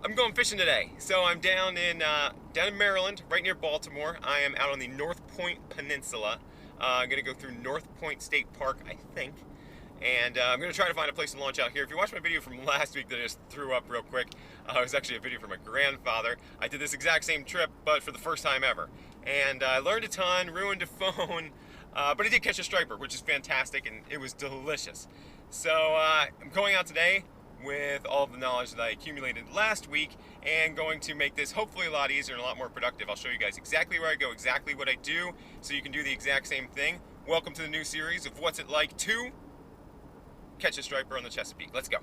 I'm going fishing today. So I'm down in Maryland, right near Baltimore. I am out on the North Point Peninsula. I'm gonna go through North Point State Park, I think, and I'm gonna try to find a place to launch out here. If you watched my video from last week that I just threw up real quick, it was actually a video from my grandfather. I did this exact same trip, but for the first time ever, and I learned a ton, ruined a phone, but I did catch a striper, which is fantastic, and it was delicious. So I'm going out today with all of the knowledge that I accumulated last week and going to make this hopefully a lot easier and a lot more productive. I'll show you guys exactly where I go, exactly what I do, so you can do the exact same thing. Welcome to the new series of What's It Like to Catch a Striper on the Chesapeake. Let's go.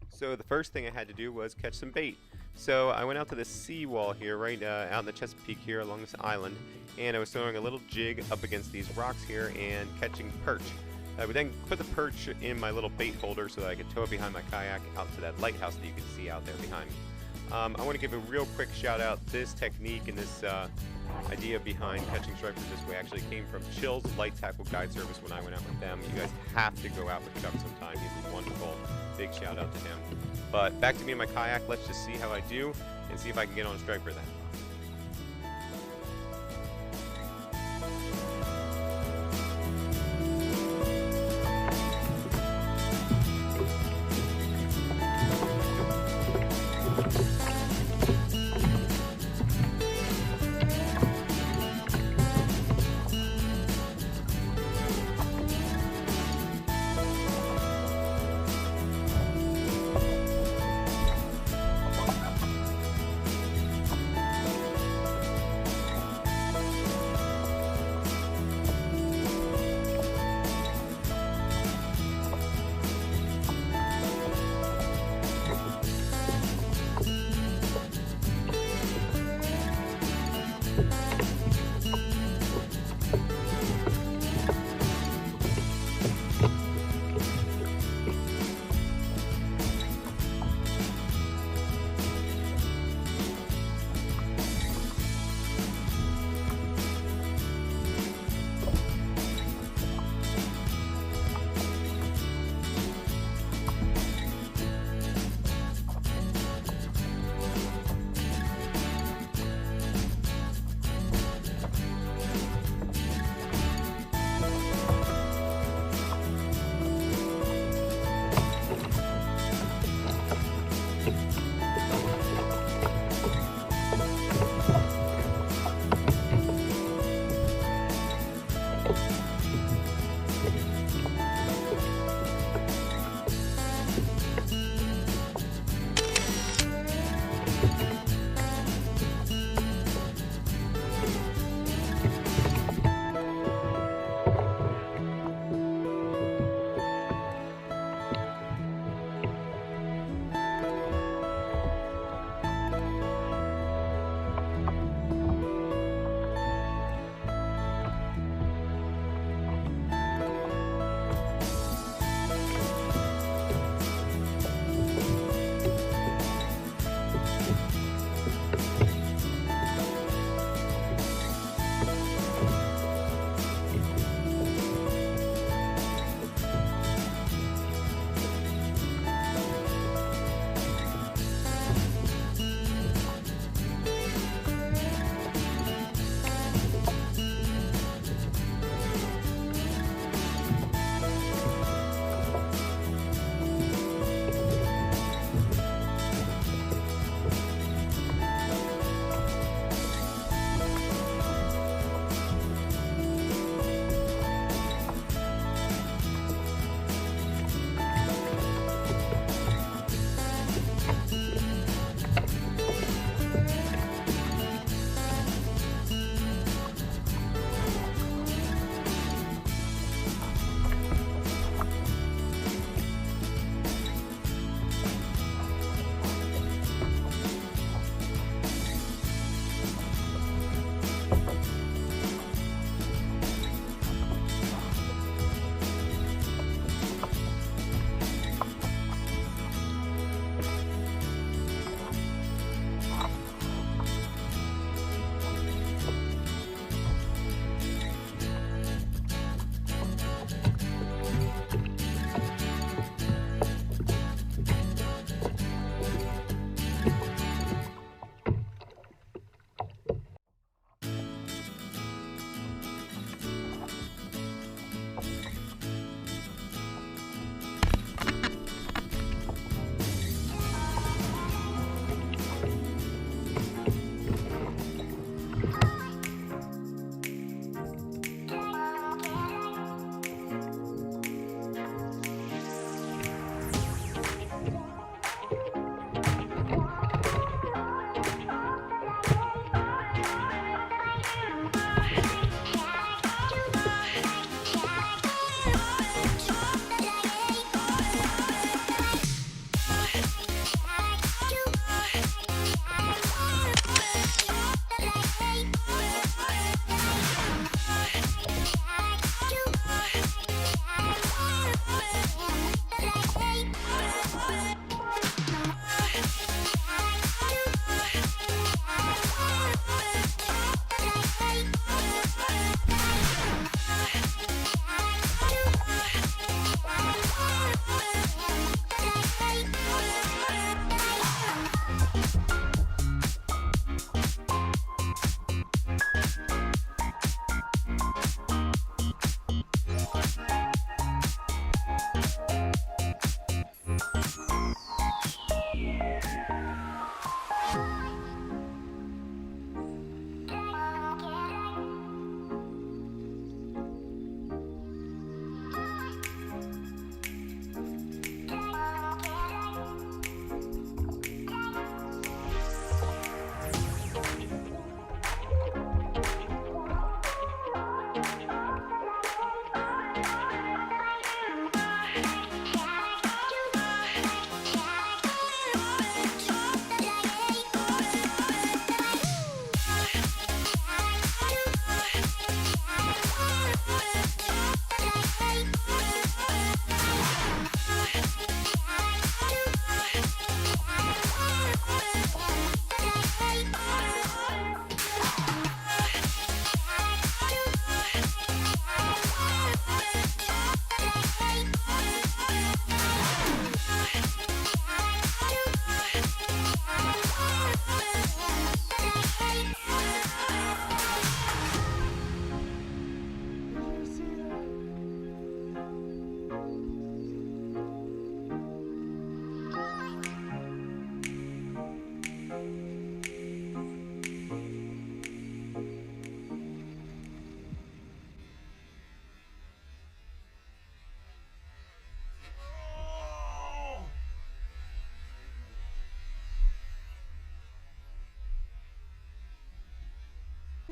So the first thing I had to do was catch some bait. So I went out to the seawall here, right out in the Chesapeake here along this island, and I was throwing a little jig up against these rocks here and catching perch. I would then put the perch in my little bait holder so that I could tow it behind my kayak out to that lighthouse that you can see out there behind me. I want to give a real quick shout out. This technique and this idea behind catching stripers this way actually came from Chill's Light Tackle Guide Service when I went out with them. You guys have to go out with Chuck sometime. He's wonderful. Big shout out to him. But back to me and my kayak. Let's just see how I do and see if I can get on a striper then.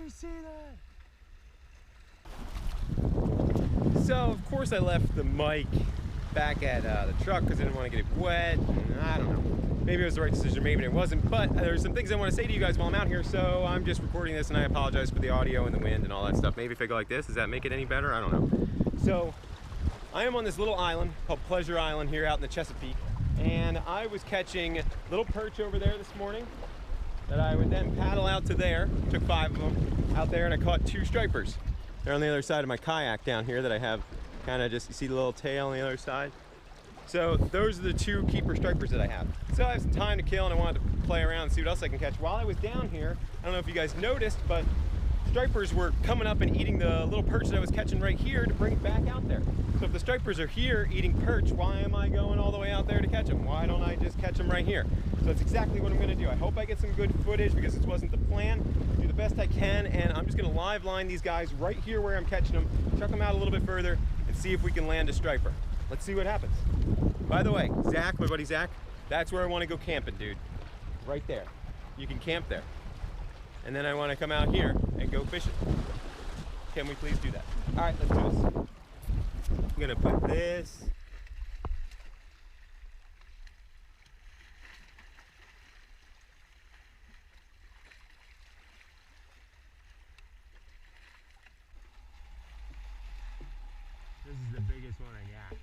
you see that? So of course I left the mic back at the truck because I didn't want to get it wet. And I don't know. Maybe it was the right decision, maybe it wasn't. But there's some things I want to say to you guys while I'm out here, so I'm just recording this, and I apologize for the audio and the wind and all that stuff. Maybe if I go like this, does that make it any better? I don't know. So I am on this little island called Pleasure Island here out in the Chesapeake, and I was catching little perch over there this morning that I would then paddle out to there. Took 5 of them out there, and I caught 2 stripers. They're on the other side of my kayak down here that I have kind of just, you see the little tail on the other side? So those are the 2 keeper stripers that I have. So I have some time to kill, and I wanted to play around and see what else I can catch. While I was down here, I don't know if you guys noticed, but stripers were coming up and eating the little perch that I was catching right here to bring it back out there. So if the stripers are here eating perch, why am I going all the way out there to catch them? Why don't I just catch them right here? So that's exactly what I'm gonna do. I hope I get some good footage because this wasn't the plan. Do the best I can, and I'm just gonna live line these guys right here where I'm catching them, chuck them out a little bit further, and see if we can land a striper. Let's see what happens. By the way, Zach, my buddy Zach, that's where I want to go camping, dude. Right there. You can camp there. And then I want to come out here and go fishing. Can we please do that? All right, let's do this. I'm gonna put this. This is the biggest one I got.